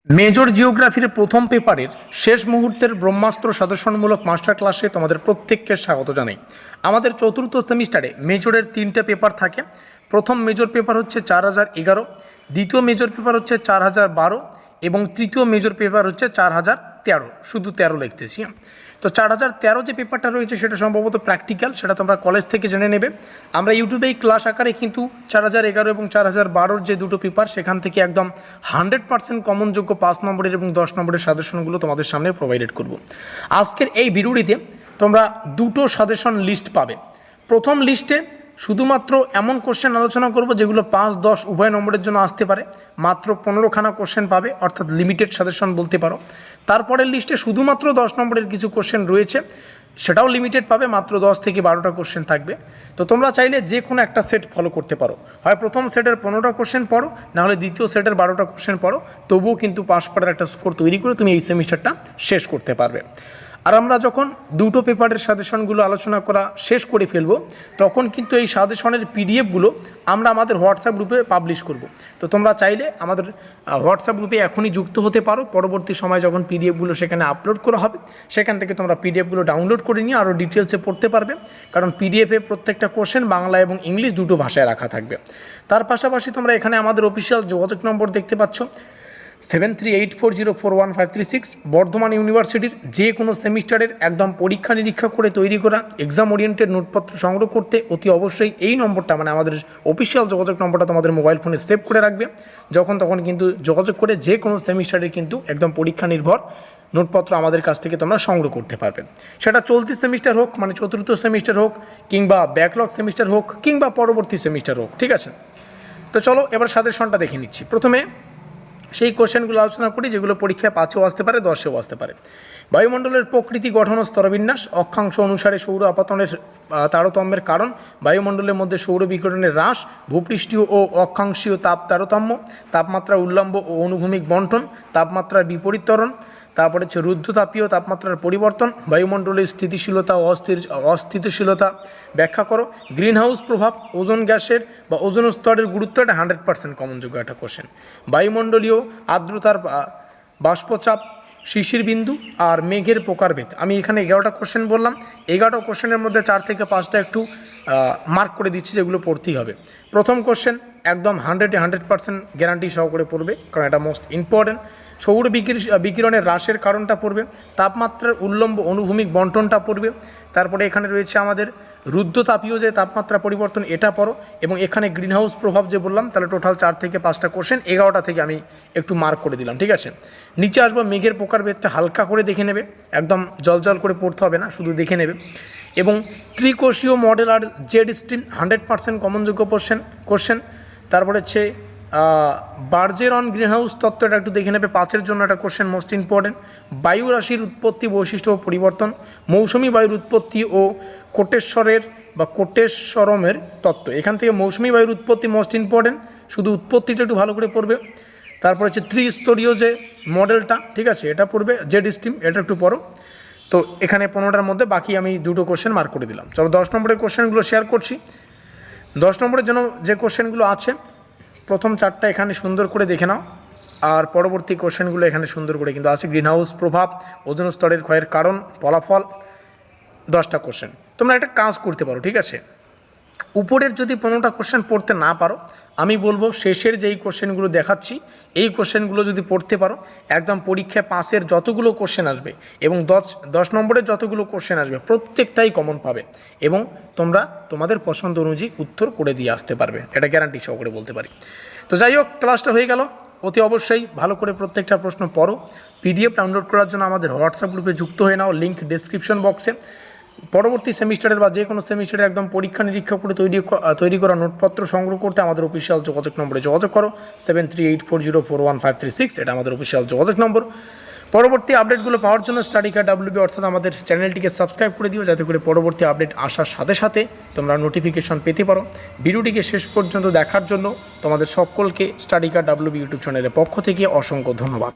Major জিওগ্রাফির প্রথম পেপারের শেষ মুহূর্তের ব্রহ্মাস্ত্র সাজেশনমূলক মাস্টার ক্লাসে তোমাদের প্রত্যেককে স্বাগত জানাই। আমাদের চতুর্থ সেমিস্টারে মেজরের 3টে পেপার থাকে। প্রথম মেজর পেপার হচ্ছে 4011, দ্বিতীয় মেজর পেপার হচ্ছে 4012 এবং তৃতীয় মেজর পেপার হচ্ছে 4013, শুধু 13 লিখতেছি। তো 4013 যে পেপারটা রয়েছে সেটা সম্ভবত প্র্যাকটিক্যাল, সেটা তোমরা কলেজ থেকে জেনে নেবে। আমরা ইউটিউবেই ক্লাস আকারে কিন্তু 4011 এবং 4012 যে দুটো পেপার সেখান থেকে একদম 100% কমনযোগ্য 5 নম্বরের এবং 10 নম্বরের সাজেশনগুলো তোমাদের সামনে প্রোভাইডেড করব। আজকের এই ভিডিওটিতে তোমরা দুটো সাজেশন লিস্ট পাবে। প্রথম লিস্টে শুধুমাত্র এমন কোশ্চেন আলোচনা করব যেগুলো 5-10 উভয় নম্বরের জন্য আসতে পারে, মাত্র 15খানা কোশ্চেন পাবে, অর্থাৎ লিমিটেড সাজেশন বলতে পারো। তারপরের লিস্টে শুধুমাত্র 10 নম্বরের কিছু কোশ্চেন রয়েছে, সেটাও লিমিটেড পাবে, মাত্র 10 থেকে 12টা কোশ্চেন থাকবে। তো তোমরা চাইলে যে কোনো একটা সেট ফলো করতে পারো, হয় প্রথম সেটের 15টা কোশ্চেন পড়ো, নাহলে দ্বিতীয় সেটের 12টা কোশ্চেন পড়ো, তবুও কিন্তু পাস করার একটা স্কোর তৈরি করে তুমি এই সেমিস্টারটা শেষ করতে পারবে। আর আমরা যখন দুটো পেপারের সাজেশনগুলো আলোচনা করা শেষ করে ফেলবো, তখন কিন্তু এই সাজেশনের পিডিএফগুলো আমরা আমাদের হোয়াটসঅ্যাপ গ্রুপে পাবলিশ করব। তো তোমরা চাইলে আমাদের হোয়াটসঅ্যাপ গ্রুপে এখনই যুক্ত হতে পারো। পরবর্তী সময় যখন পিডিএফগুলো সেখানে আপলোড করা হবে, সেখান থেকে তোমরা পিডিএফগুলো ডাউনলোড করে নিয়ে আরও ডিটেলসে পড়তে পারবে, কারণ পিডিএফে প্রত্যেকটা কোশ্চেন বাংলা এবং ইংলিশ দুটো ভাষায় রাখা থাকবে। তার পাশাপাশি তোমরা এখানে আমাদের অফিসিয়াল যোগাযোগ নম্বর দেখতে পাচ্ছ, 7384041536। বর্ধমান ইউনিভার্সিটির যে কোনো সেমিস্টারের একদম পরীক্ষা নিরীক্ষা করে তৈরি করা এক্সাম ওরিয়েন্টেড নোটপত্র সংগ্রহ করতে অতি অবশ্যই এই নম্বরটা, মানে আমাদের অফিসিয়াল যোগাযোগ নম্বরটা তোমাদের মোবাইল ফোনে সেভ করে রাখবে। যখন তখন কিন্তু যোগাযোগ করে যে কোনো সেমিস্টারের কিন্তু একদম পরীক্ষা নির্ভর নোটপত্র আমাদের কাছ থেকে তোমরা সংগ্রহ করতে পারবে। সেটা চলতি সেমিস্টার হোক, মানে চতুর্থ সেমিস্টার হোক, কিংবা ব্যাকলগ সেমিস্টার হোক, কিংবা পরবর্তী সেমিস্টার হোক, ঠিক আছে? তো চলো এবার সাজেশনটা দেখে নিচ্ছি। প্রথমে সেই কোশ্চেনগুলো আলোচনা করি যেগুলো পরীক্ষায় 5এও আসতে পারে, 10এও আসতে পারে। বায়ুমণ্ডলের প্রকৃতি, গঠন ও স্তরবিন্যাস। অক্ষাংশ অনুসারে সৌর আপাতনের তারতম্যের কারণ। বায়ুমণ্ডলের মধ্যে সৌর বিকিরণের হ্রাস। ভূপৃষ্ঠীয় ও অক্ষাংশীয় তাপ তারতম্য। তাপমাত্রা উল্লম্ব ও অনুভূমিক বণ্টন। তাপমাত্রার বিপরীত ত্বরণ। তারপরে হচ্ছে রুদ্ধতাপীয় তাপমাত্রার পরিবর্তন। বায়ুমণ্ডলের স্থিতিশীলতা ও অস্থিতিশীলতা ব্যাখ্যা করো। গ্রিনহাউস প্রভাব। ওজোন গ্যাসের বা ওজোন স্তরের গুরুত্ব, এটা 100% কমনযোগ্য একটা কোশ্চেন। বায়ুমণ্ডলীয় আর্দ্রতার বাষ্পচাপ, শিশির বিন্দু আর মেঘের প্রকারভেদ। আমি এখানে 11টা কোশ্চেন বললাম। 11টা কোশ্চেনের মধ্যে 4 থেকে 5টা একটু মার্ক করে দিচ্ছি, যেগুলো পড়তেই হবে। প্রথম কোশ্চেন একদম 100% গ্যারান্টি সহকারে পড়বে, কারণ এটা মোস্ট ইম্পর্টেন্ট। সৌর বিকিরণের হ্রাসের কারণটা পড়বে। তাপমাত্রার উল্লম্ব অনুভূমিক বণ্টনটা পড়বে। তারপরে এখানে রয়েছে আমাদের রুদ্ধতাপীয় যে তাপমাত্রা পরিবর্তন, এটা পড়ো। এবং এখানে গ্রিনহাউস প্রভাব যে বললাম, তাহলে টোটাল 4 থেকে 5টা কোশ্চেন, 11টা থেকে আমি একটু মার্ক করে দিলাম, ঠিক আছে? নিচে আসবো, মেঘের প্রকারভেদটা হালকা করে দেখে নেবে, একদম জল করে পড়তে হবে না, শুধু দেখে নেবে। এবং ত্রিকোষীয় মডেল আর জেড স্ট্রিম 100% কমনযোগ্য কোশ্চেন। তারপরে হচ্ছে বার্জেরন গ্রিনহাউস তত্ত্বটা একটু দেখে নেবে, 5এর জন্য একটা কোশ্চেন মোস্ট ইম্পর্টেন্ট। বায়ু রাশির উৎপত্তি, বৈশিষ্ট্য ও পরিবর্তন। মৌসুমি বায়ুর উৎপত্তি ও কোটেশ্বরমের তত্ত্ব। এখান থেকে মৌসুমি বায়ুর উৎপত্তি মোস্ট ইম্পর্টেন্ট, শুধু উৎপত্তিটা একটু ভালো করে পড়বে। তারপর হচ্ছে ত্রিস্তরীয় যে মডেলটা, ঠিক আছে, এটা পড়বে। জেড স্ট্রিম এটা একটু পড়ো। তো এখানে 15টার মধ্যে বাকি আমি দুটো কোশ্চেন মার্ক করে দিলাম। চলো 10 নম্বরের কোশ্চেনগুলো শেয়ার করছি। 10 নম্বরের জন্য যে কোশ্চেনগুলো আছে, প্রথম 4টা এখানে সুন্দর করে দেখে নাও, আর পরবর্তী কোশ্চেনগুলো এখানে সুন্দর করে কিন্তু আছে। গ্রিনহাউস প্রভাব, ওজোন স্তরের ক্ষয়ের কারণ, ফলাফল, 10টা কোশ্চেন। তোমরা একটা কাজ করতে পারো, ঠিক আছে? উপরের যদি 15টা কোশ্চেন পড়তে না পারো, আমি বলবো শেষের যেই কোশ্চেনগুলো দেখাচ্ছি, এই কোশ্চেনগুলো যদি পড়তে পারো, একদম পরীক্ষায় 5-এর যতগুলো কোশ্চেন আসবে এবং 10 নম্বরের যতগুলো কোশ্চেন আসবে, প্রত্যেকটাই কমন পাবে এবং তোমরা তোমাদের পছন্দ অনুযায়ী উত্তর করে দিয়ে আসতে পারবে, এটা গ্যারান্টি সহকারে বলতে পারি। তো যাই হোক, ক্লাসটা হয়ে গেল। অতি অবশ্যই ভালো করে প্রত্যেকটা প্রশ্ন পড়ো। পিডিএফ ডাউনলোড করার জন্য আমাদের হোয়াটসঅ্যাপ গ্রুপে যুক্ত হয়ে নাও, লিঙ্ক ডেসক্রিপশন বক্সে। পরবর্তী সেমিস্টারের বা যে কোনো সেমিস্টারে একদম পরীক্ষা নিরীক্ষা করে তৈরি করা নোটপত্র সংগ্রহ করতে আমাদের অফিসিয়াল যোগাযোগ নম্বরে যোগাযোগ করো, 7384041536, এটা আমাদের অফিসিয়াল যোগাযোগ নম্বর। পরবর্তী আপডেটগুলো পাওয়ার জন্য স্টাডি কার্ড WB অর্থাৎ আমাদের চ্যানেলটিকে সাবস্ক্রাইব করে দিও, যাতে করে পরবর্তী আপডেট আসার সাথে সাথে তোমরা নোটিফিকেশন পেতে পারো। ভিডিওটিকে শেষ পর্যন্ত দেখার জন্য তোমাদের সকলকে স্টাডি কার্ড WB ইউটিউব চ্যানেলের পক্ষ থেকে অসংখ্য ধন্যবাদ।